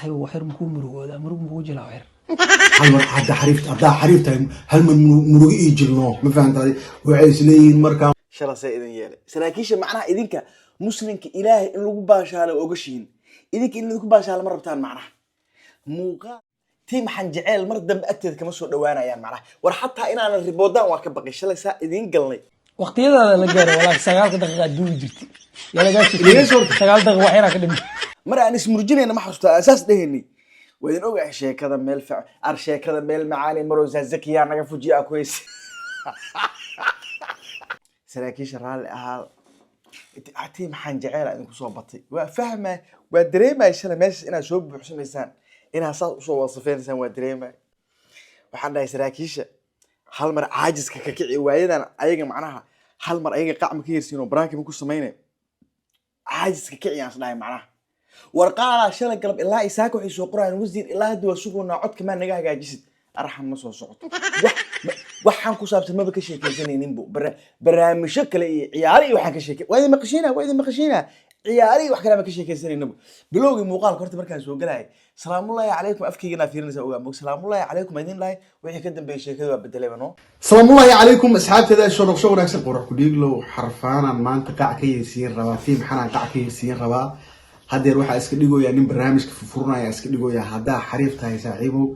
هو حير مكون مروج مروج موجي لا حير هل مر هدا حريفتها هل من مروج يجلنا ما فهمت هذه وعيس لين مركا شلا سيدنا ياله سلاكيش معناها إذنك مسلمك إلهي إن لو باشاله وقشين إذنك إن لو باشاله مرة بتان معناها موقع تيم حنجعل مرة دم أكتد كمسؤول دوانا يعني معناها ورحتها إن أنا الريبودان وأكبقي شلا سا إذن قلني وقت يدا لجارة ولا سجال كده قدوم جرتي يلا جالس سجال ده وحيرة كده مرة أنا اسم رجلي أنا ما حصلت أساس دهني وإذن أوجع شيء كذا ميل فع أرشيء كذا ميل معاني مروز زكي يعني فوجي كويس سلاكيش رال أهل تيم حنجعل إنك صوبتي وفهمه ودريمة يشلا ماشي أنا شوب بحسن إنسان إنها صو وصفين إنسان ودريمة وحنا سلاكيش هل مر عاجز ككعي وايدنا أيجا معناها هل مر أيجا قاع مكيرسينو براكي مكو سمينه عاجز ككعي أصلاً معناها ورقالة شلا قلب الله يساكو حيسو قرآن وزير الله دوا سوقو نعود كمان نجاه جاجسد أرحم مصو صوت waxaan ku saabsan maba ka sheekaysanaynin bu barnaamijyo kale iyo ciyaaro iyo waxaan ka sheekay waa idin maqashiina ciyaaro iyo wax kale ma ka sheekaysanaynin bilowgii muuqaalka horta markaan soo galay salaamullaahi calaykum afkiigana fiirinaysa ogaa mug salaamullaahi calaykum idin lahay wixii ka dambeeyay sheekada waa bedelay bano salaamullaahi calaykum asxaabteeda soo wanaagsan qurux ku dhiiglo xarfaanan maanta qac ka yeesiin rabaa tiim xanaan qac ka yeesiin rabaa hadeer waxa iska dhigoyaa nin barnaamijka furfurnaya iska dhigoyaa hadaa xariif tahay saaxiibow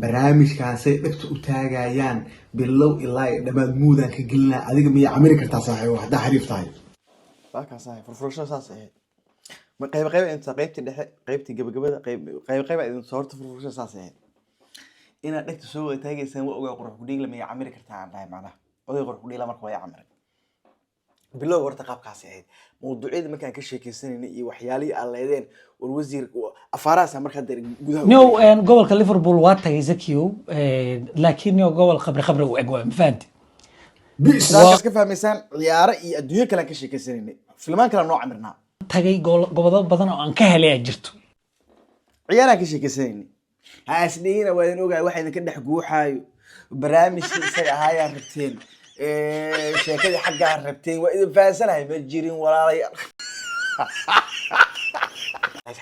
barnaamijkaasay dhagta u taagayaan bilow ilaa dhamaad muudan ka gelina adiga miya camiri kartaa saaxiibo hadaa xariif tahay waa saaxiib furfurasho saas ah ma qayb inta qaybtii dhexe qaybtii gabagabada qayb idin soo horta furfurasho saas ah ina dhagta soo wada taagaysan waa ogaa qurux ku dhiigla miya camiri kartaa aan dhahay macnaha oday qurux ku dhiigla marka waa camiri bilow horta qaabkaas ahayd mawduucyada markaan ka sheekaysanayna iyo waxyaalihii aan leedeen والوزير أفراس أمر خدر نيو جوال كليفربول واتاي زكيو لكن نيو جوال خبر وأجوام فهمت بس كيف مثلا عيارة الدنيا كلام كشيء كسرني فيلمان كلام نوع عمرنا تاجي جوال بدنا أنكه عليه جرتو عيارة كشيء كسرني هاسنين وين وجا واحد كده حجوحة برامج هاي الربتين شيء كده حاجة الربتين وإذا فاسلها متجرين ولا ريال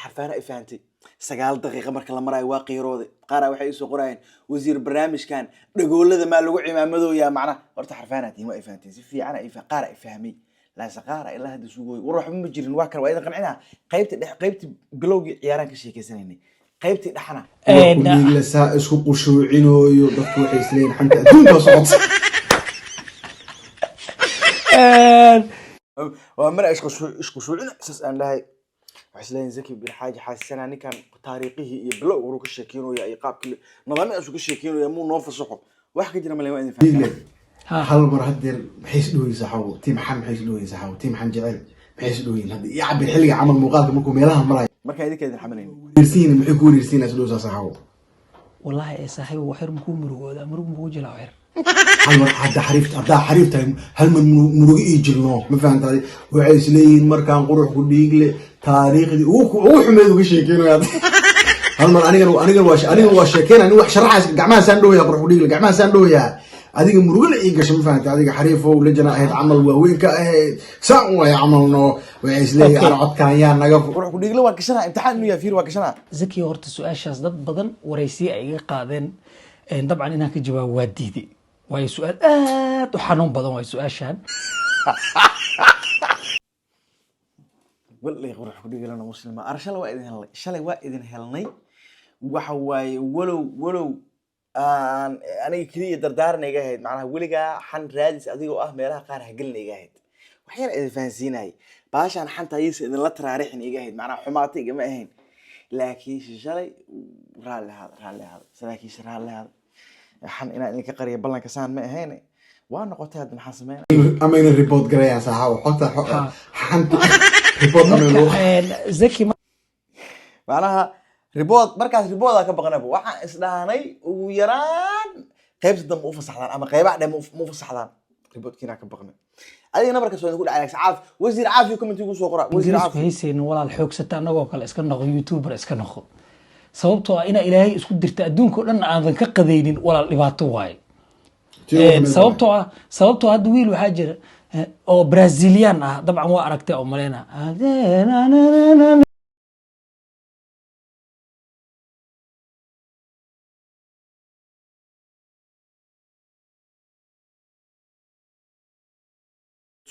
حرفانا إفهمتي سجال دقيقة مركل المرأة واقي روضي قارا وحيسو قراين وزير برنامج كان نقول لذا ما لقوا عمامدو يا معنا ورت حرفاناتي ما إفهمتي في أنا قارا إفهمي لا سقارا إلا هذا سوقي وروح مجرين واكر وإذا قنعنا قيبت بلوغي عياران كشي كسنيني قيبت دحنا كل ساعة اسكو قشوعينو يضحكوا حيسلين حتى دون صوت ومرة إيش قشوعنا أساس أن لهي وحسلين زكي بالحاجة حاسسنا أني كان تاريخه يبلغ وروك الشكينو يا إيقاب كل نظام أسوق الشكينو يا مو نوف الصحب واحد كده ما لي فاهم هل مرة هدير بحيث دوي صحو تيم حن بحيث دوي صحو تيم حن جعل بحيث دوي هذا يعبي الحلقة عمل مقال ممكن يلاها مراي ما كان يديك هذه الحملين يرسين محيكون يرسين أسلوسا صحو والله يا صاحبي وحير مكون مروج موجي لا حير هل مرة هدا حريفتها هل من مروج يجلنا ما فهمت هذه وعيس لين مركان قروح كل تاريخي وحمد وشيكين هذا هالمر أنا واشيكين أنا وحشرح جماعة سندو يا بروح وديك جماعة سندو يا هذيك مروج إيجا شو فهمت هذيك حريفه ولجنا هيد عمل وين كهيد ساعة يا عملنا وعيس لي أرعد كان يا نجف بروح وديك لو وكشنا امتحان يا فير وكشنا زكي ورت السؤال شاذ بدن ورئيسي أي قاذن طبعا هناك جواب وديدي وهي سؤال وحنون بدن وهي سؤال شان والله يقول حقولي لنا مسلمة أرشلا وإذن هلا شلا وإذن هلني وحواي ولو أنا كذي دردارني جاهد معناها ولقى حن رادس أديه ميرها قارها قلني جاهد وحين إذا فانسيناي باش أنا حن تايس إذا لا ترى ريحني جاهد معناها حماتي جماهين لكن شلي رال هذا سلاكي شرال هذا حن إني كقرية بلنا كسان ما هيني وأنا قلت هذا محاسمين أمين الريبورت قرية صحاح حتى حن زكي معناها ريبوت مركز ريبوت كبقنا بو waxaan isdhaanay ugu yaraan qaybta dam u fasaxdaan ama qaybaha dam u fasaxdaan ribootkina ka baqnay adina marka soo ku dhacay saaf wasiir caafiyo comment ugu soo qora wasiir caafiyo heyseen walaal xoogsata anagoo kale iska noqo youtuber iska noqo sababtoo ah ina ilaahay isku dirta adduunka oo dhan aadan ka qadaynin walaal dhibaato waay sababtoo hadda wiil waxa jira oo Brazilian ah dabcan waa aragtay oo maleena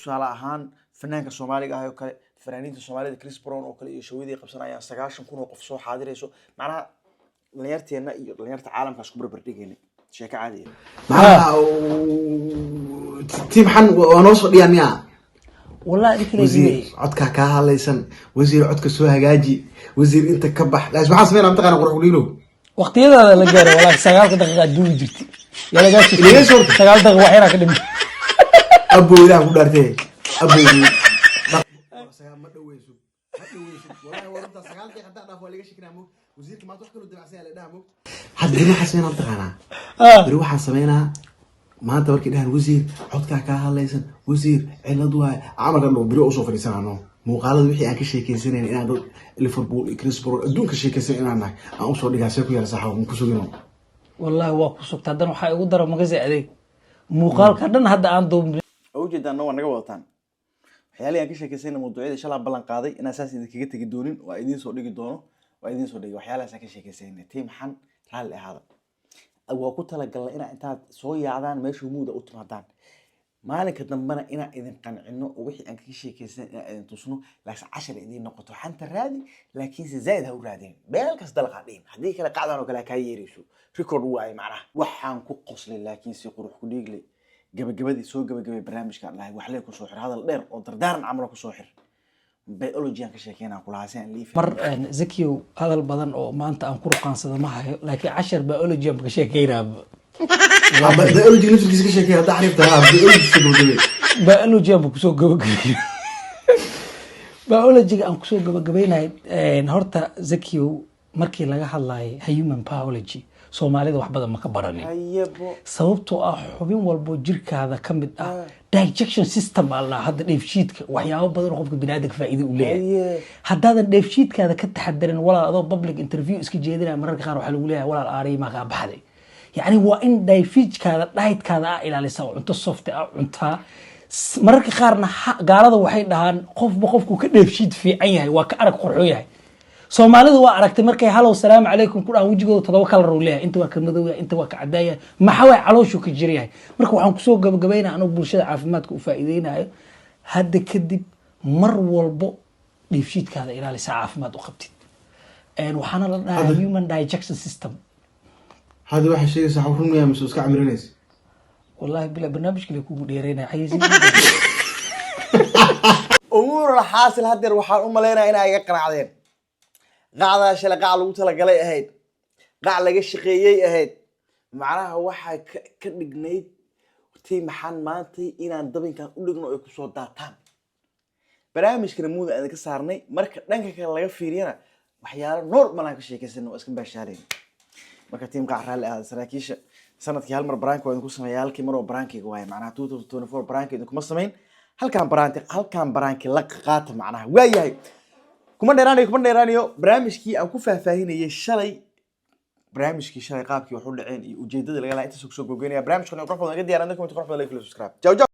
tusaale ahaan fanaanka Soomaaliga ah oo kale fanaaniinta Soomaalida Chris Brown oo kale iyo showidii qabsanayaan 9,000 oo qof soo xaadirayso macnaha dhalinyarteena iyo dhalinyarta caalamka isku barbar dhigayna sheeko caadi ah maxaa tiim xan waa noo soo dhiyaan miyaa والله ذيك wasiir codka ka hadlaysan wasiir codka soo hagaaji wasiir inta ka bax laas maxaa sameeyaan taqaan qurux dhiilo waqtiyada la gaaro والله 9 daqiiqo duwi jirti yala gaasi Ilaa soo 9 daqiiqo waxyara ka dhimay abo ilaa ku dhaartay abo ma dhaweyso wallahi warta 9 daqiiqo dhaaf waa laga shakina mo wasiirka ma wax kale dabacsan la dhaamo hadda maxaa sameeyaan taqaan bari waxaan sameeynaa maanta markii dhahan wasiir codka ka hadlaysan wasiir cilad waay amarkan loo biro soo fadhiisanaano muuqaalada wixii aan ka sheekeysaneen inaan dad Liverpool iyo Chris Brown adduunka sheekeysan inaan nahay aan u soo dhigaasay ku yar saxaab ku sugino والله waa ku sugtaa dan waxa ugu daro magazi adeeg muuqaalka dhan hadda aan doobin oo jeedana waa naga wadataan waxyaalaha aan ka sheekeysanay mawduucyada shalay ballan qaaday in asaas idinkaga tagi doonin waa idin soo dhigi doono waa idin soo dhigi waxyaalahaas aan ka sheekeysanay tiim xan raali ahaada waa ku talagalay in intaad soo yaacdaan meesha muuda u timaadaan maalinka dambana inaan idin qancino oo wixii aan ka sheekeysan inaan idin tusno laakiin 10 idin noqoto xanta raadi laakiin si zaid ha u raadin beel kasta la qaadin hadii kala qacdan oo kala ka yeerayso record waay macnaha waxaan ku qoslay laakiin si qurux ku dhiiglay gabagabadii soo gabagabay barnaamijka Allah wax leeyahay ku soo xir hadal dheer oo dardaaran camal ku soo xir biology aan ka sheekeynaa kulaaseen liif mar zakiyo hadal badan oo maanta aan ku ruqaansada ma hayo laakiin 10 biology aan ka sheekeynaa biology naftiisa ka sheekay hadda xariifta biology aan ku soo gabagabay biology aan ku soo gabagabaynay horta zakiyo markii laga hadlaayay human biology Soomaalida wax badan ma ka baranin sababtoo ah xubin walbo jirkaada kamid ah digestion system alla hadda dheefshiidka waxyaabo badan oo qofka bini'aadamka faa'iido u leeyahay haddaadan dheefshiidkaada ka taxadarin walaal adoo public interview iska jeedinaya mararka qaar waxa lagu leeyahay walaal aari ma ka baxday yani waa in dheefshiidkaada dietkaada ilaalisa cunto soft ah cunta mararka qaarna gaalada waxay dhahaan qofku ka dheefshiid fiican yahay waa ka arag qurxo yahay Soomaalida waa aragtay markay halow salaam alaykum ku dhaan wajigooda 7 kalar uu leeyahay inta waa ka madow inta waa ka cadaaya maxaa way calooshu ka jiriyay marka waxaan ku soo gabagabaynaa anoo bulshada caafimaadka u faa'iideynayo hadda kadib mar walbo dheefshiidkaada ilaalisa caafimaad u qabtid waxaana la dhahaa human digestion system hada waxa sheegay sax runaya ma soo iska camirinaysa wallahi bila barnaamijka la kugu dheereynaa xayisiin umur xaasil hadeer waxaan u maleynayaa inay iga qanacdeen qacda shalay qac lagu tala galay ahayd qac laga shaqeeyay ahayd macnaha waxa ka dhignayd tii maxan maantay inaan dabinkan u dhigno ay ku soo daataan barnaamijkana muuda aan ka saarnay marka dhanka kale laga fiiriyana waxyaalo normal aan ka sheekaysanno iska baashaareen marka tiim qac raali ah saraakiisha sanadkii hal mar baraanka waan ku sameeyay halkii mar oo baraankayga waay macnaha 2024 baraankeedu kuma sameyn halkan baraanki la qaata macnaha waayahay kuma dheeraanayo barnaamijkii aan ku faahfaahinayay shalay qaabkii wax u dhaceen iyo ujeedada laga lahaa inta soo gogoynaya barnaamijkan qofka naga diyaaran comment qofka like subscribe ciao